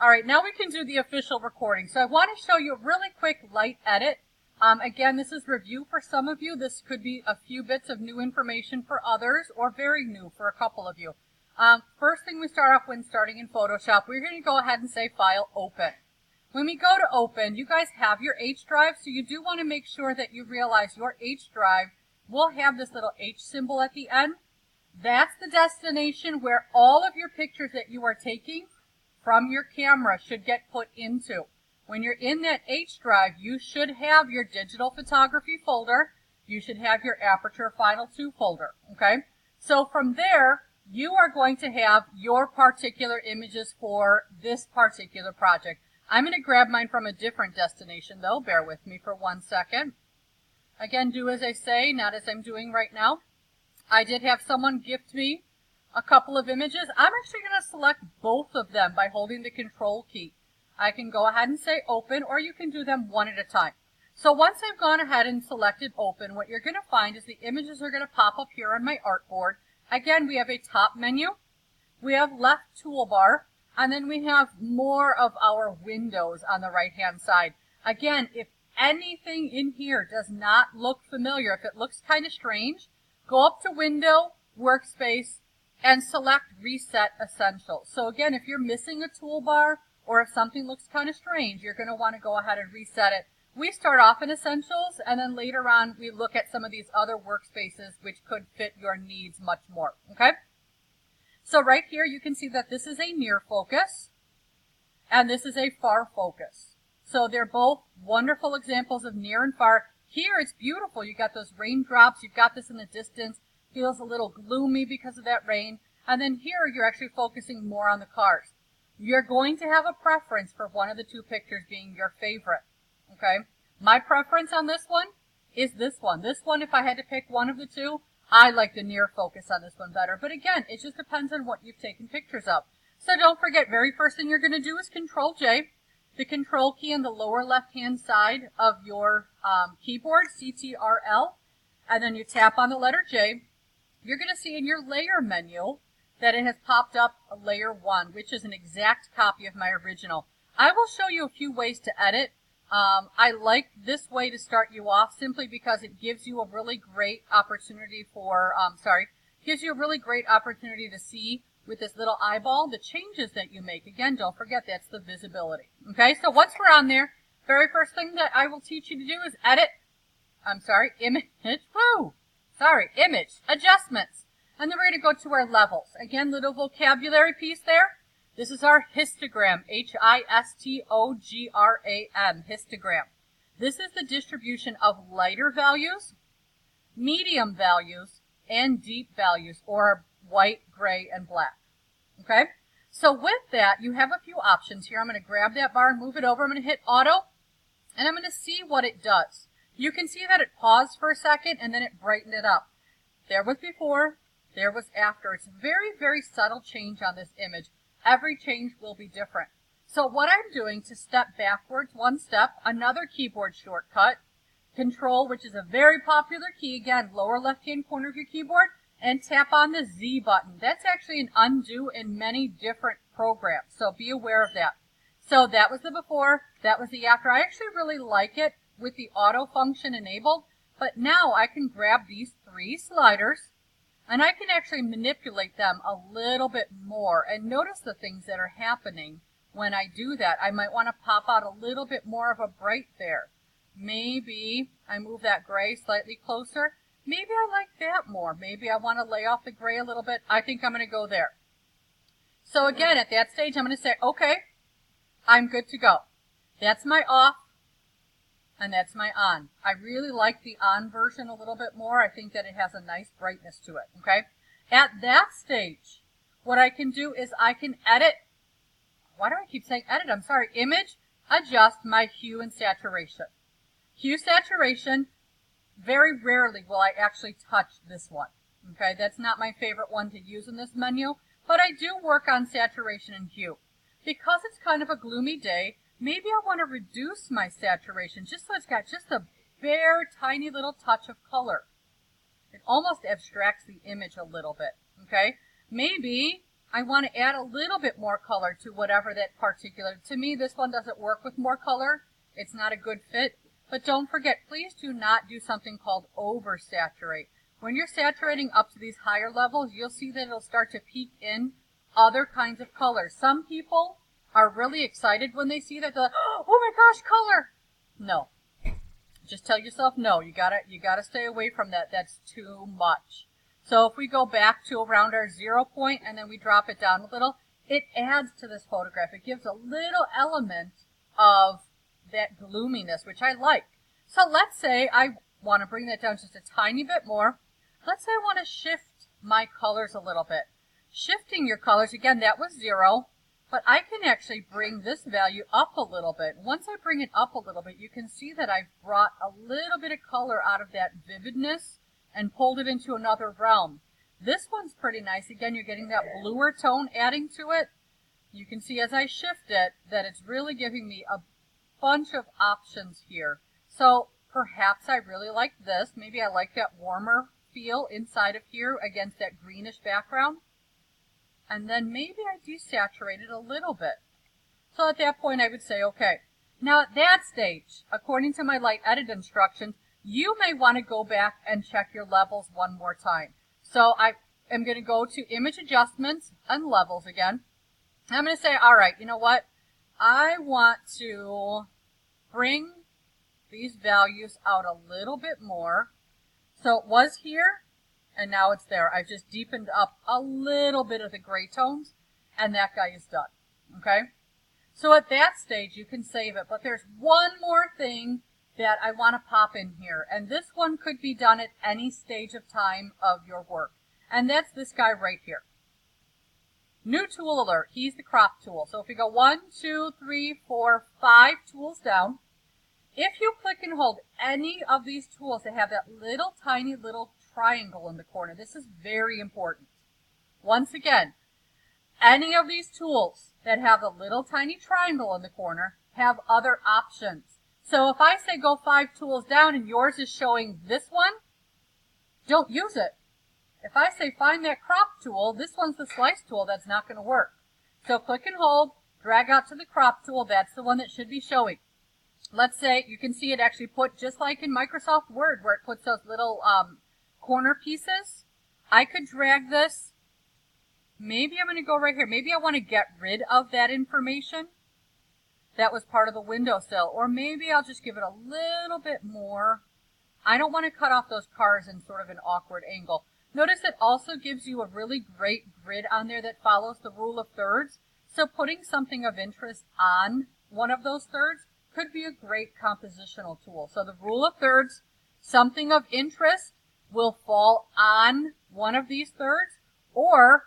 All right, now we can do the official recording. So I want to show you a really quick light edit. Again, this is review for some of you. This could be a few bits of new information for others, or very new for a couple of you. First thing we start off when starting in Photoshop, we're going to go ahead and say File, Open. When we go to Open, you guys have your H drive, so you do want to make sure that you realize your H drive will have this little H symbol at the end. That's the destination where all of your pictures that you are taking from your camera should get put into. When you're in that H drive, you should have your digital photography folder. You should have your Aperture Final 2 folder, okay? So from there, you are going to have your particular images for this particular project. I'm going to grab mine from a different destination, though. Bear with me for 1 second. Again, do as I say, not as I'm doing right now. I did have someone gift me a couple of images. I'm actually going to select both of them by holding the Control key. I can go ahead and say Open, or you can do them one at a time. So once I've gone ahead and selected Open, what you're going to find is the images are going to pop up here on my artboard. Again, we have a top menu, we have left toolbar, and then we have more of our windows on the right-hand side. Again, if anything in here does not look familiar, if it looks kind of strange, go up to Window, Workspace, and select Reset Essentials. So again, if you're missing a toolbar, or if something looks kind of strange, you're going to want to go ahead and reset it. We start off in Essentials, and then later on we look at some of these other workspaces which could fit your needs much more, okay? So right here you can see that this is a near focus, and this is a far focus. So they're both wonderful examples of near and far. Here it's beautiful. You got those raindrops, you've got this in the distance. Feels a little gloomy because of that rain. And then here you're actually focusing more on the cars. You're going to have a preference for one of the two pictures being your favorite, okay? My preference on this one is this one. This one, if I had to pick one of the two, I like the near focus on this one better. But again, it just depends on what you've taken pictures of. So don't forget, very first thing you're going to do is Control J. The Control key on the lower left-hand side of your keyboard, CTRL, and then you tap on the letter J. You're going to see in your layer menu that it has popped up a layer 1, which is an exact copy of my original. I will show you a few ways to edit. I like this way to start you off simply because it gives you a really great opportunity for, gives you a really great opportunity to see with this little eyeball the changes that you make. Again, don't forget that's the visibility. Okay, so once we're on there, very first thing that I will teach you to do is image adjustments. And then we're going to go to our levels. Again, little vocabulary piece there. This is our histogram, H-I-S-T-O-G-R-A-M, histogram. This is the distribution of lighter values, medium values, and deep values, or white, gray, and black. Okay? So with that, you have a few options here. I'm going to grab that bar and move it over. I'm going to hit Auto, and I'm going to see what it does. You can see that it paused for a second, and then it brightened it up. There was before, there was after. It's a very, very subtle change on this image. Every change will be different. So what I'm doing to step backwards one step, another keyboard shortcut, Control, which is a very popular key, again, lower left-hand corner of your keyboard, and tap on the Z button. That's actually an undo in many different programs, so be aware of that. So that was the before, that was the after. I actually really like it with the auto function enabled, but now I can grab these 3 sliders, and I can actually manipulate them a little bit more. And notice the things that are happening when I do that. I might want to pop out a little bit more of a bright there. Maybe I move that gray slightly closer. Maybe I like that more. Maybe I want to lay off the gray a little bit. I think I'm going to go there. So again, at that stage, I'm going to say, okay, I'm good to go. That's my off. And that's my on. I really like the on version a little bit more. I think that it has a nice brightness to it, okay? At that stage, what I can do is I can edit. Why do I keep saying edit? I'm sorry. Image, adjust my hue and saturation. Hue saturation, very rarely will I actually touch this one, okay? That's not my favorite one to use in this menu, but I do work on saturation and hue. Because it's kind of a gloomy day, maybe I want to reduce my saturation just so it's got just a bare, tiny little touch of color. It almost abstracts the image a little bit, okay? Maybe I want to add a little bit more color to whatever that particular, to me this one doesn't work with more color. It's not a good fit. But don't forget, please do not do something called oversaturate. When you're saturating up to these higher levels, you'll see that it'll start to peek in other kinds of colors. Some people are really excited when they see that, oh my gosh, color. No. Just tell yourself no. You gotta stay away from that. That's too much. So if we go back to around our 0 point and then we drop it down a little, it adds to this photograph. It gives a little element of that gloominess, which I like. So let's say I want to bring that down just a tiny bit more. Let's say I want to shift my colors a little bit. Shifting your colors, again, that was 0, but I can actually bring this value up a little bit. Once I bring it up a little bit, you can see that I've brought a little bit of color out of that vividness and pulled it into another realm. This one's pretty nice. Again, you're getting that bluer tone adding to it. You can see as I shift it that it's really giving me a bunch of options here. So perhaps I really like this. Maybe I like that warmer feel inside of here against that greenish background. And then maybe I desaturate it a little bit. So at that point I would say, okay. Now at that stage, according to my light edit instructions, you may want to go back and check your levels one more time. So I am going to go to Image Adjustments and Levels again. I'm going to say, all right, you know what? I want to bring these values out a little bit more. So it was here, and now it's there. I've just deepened up a little bit of the gray tones, and that guy is done. Okay? So at that stage, you can save it. But there's one more thing that I want to pop in here, and this one could be done at any stage of time of your work, and that's this guy right here. New tool alert. He's the crop tool. So if we go 1, 2, 3, 4, 5 tools down, if you click and hold any of these tools that have that little tiny little triangle in the corner, this is very important. Once again, any of these tools that have the little tiny triangle in the corner have other options. So if I say go 5 tools down and yours is showing this one, don't use it. If I say find that crop tool, this one's the slice tool, that's not going to work. So click and hold, drag out to the crop tool, that's the one that should be showing. Let's say, you can see it actually put, just like in Microsoft Word where it puts those little corner pieces. I could drag this. Maybe I'm going to go right here. Maybe I want to get rid of that information that was part of the windowsill. Or maybe I'll just give it a little bit more. I don't want to cut off those cars in sort of an awkward angle. Notice it also gives you a really great grid on there that follows the rule of thirds. So putting something of interest on one of those thirds could be a great compositional tool. So the rule of thirds, something of interest will fall on one of these thirds or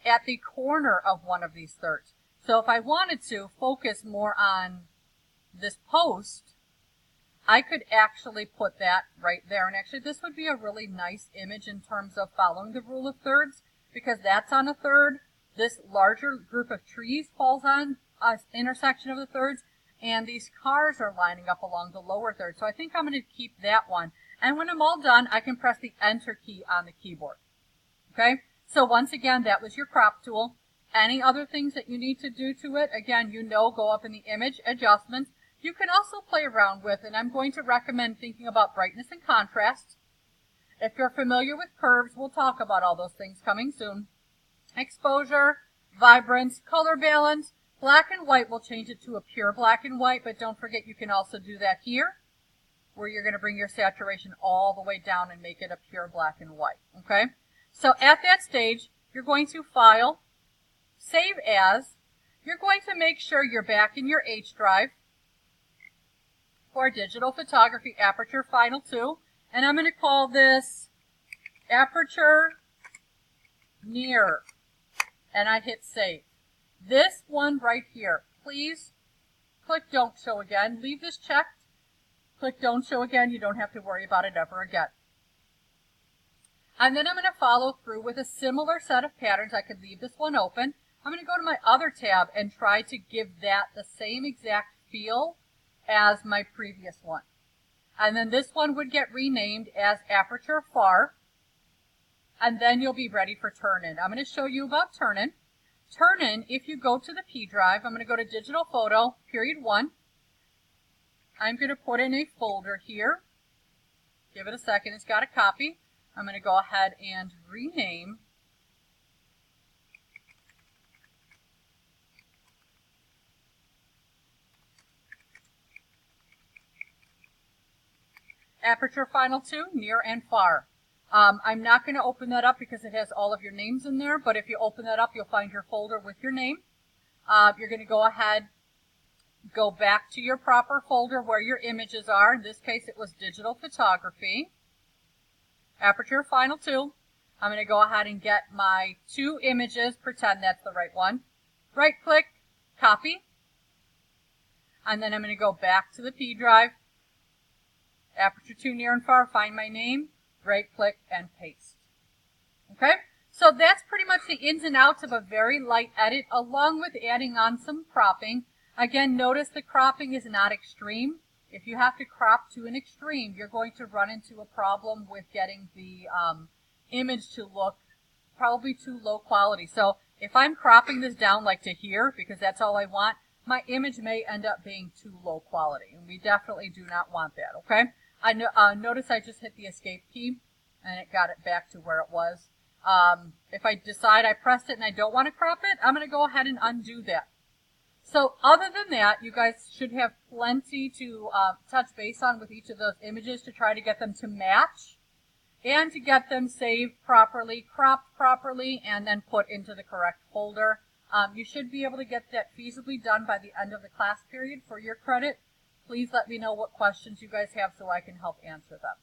at the corner of one of these thirds. So if I wanted to focus more on this post, I could actually put that right there. And actually this would be a really nice image in terms of following the rule of thirds, because that's on a third. This larger group of trees falls on an intersection of the thirds, and these cars are lining up along the lower third. So I think I'm going to keep that one. And when I'm all done, I can press the Enter key on the keyboard. Okay? So once again, that was your crop tool. Any other things that you need to do to it, again, go up in the Image Adjustments. You can also play around with, and I'm going to recommend thinking about brightness and contrast. If you're familiar with curves, we'll talk about all those things coming soon. Exposure, vibrance, color balance. Black and white will change it to a pure black and white, but don't forget you can also do that here, where you're going to bring your saturation all the way down and make it a pure black and white. Okay? So at that stage, you're going to File, Save As. You're going to make sure you're back in your H drive for Digital Photography Aperture Final 2. And I'm going to call this Aperture Near. And I hit Save. This one right here, please click Don't Show Again. Leave this checked. Click Don't Show Again. You don't have to worry about it ever again. And then I'm going to follow through with a similar set of patterns. I could leave this one open. I'm going to go to my other tab and try to give that the same exact feel as my previous one. And then this one would get renamed as Aperture Far. And then you'll be ready for turn-in. I'm going to show you about turn-in. turn in, if you go to the P drive, I'm going to go to digital photo, period 1. I'm going to put in a folder here. Give it a second, it's got a copy. I'm going to go ahead and rename Aperture Final 2, Near and Far. I'm not going to open that up because it has all of your names in there, but if you open that up, you'll find your folder with your name. You're going to go ahead, go back to your proper folder where your images are. In this case, it was digital photography. Aperture Final 2. I'm going to go ahead and get my 2 images, pretend that's the right one. Right click, copy. And then I'm going to go back to the P drive. Aperture 2, Near and Far, find my name, right click and paste. Okay, so that's pretty much the ins and outs of a very light edit, along with adding on some cropping. Again, notice the cropping is not extreme. If you have to crop to an extreme, you're going to run into a problem with getting the image to look probably too low quality. So if I'm cropping this down like to here, because that's all I want, my image may end up being too low quality, and we definitely do not want that, okay? Notice I just hit the escape key, and it got it back to where it was. If I decide I pressed it and I don't want to crop it, I'm going to go ahead and undo that. So other than that, you guys should have plenty to touch base on with each of those images to try to get them to match and to get them saved properly, cropped properly, and then put into the correct folder. You should be able to get that feasibly done by the end of the class period for your credit. Please let me know what questions you guys have so I can help answer them.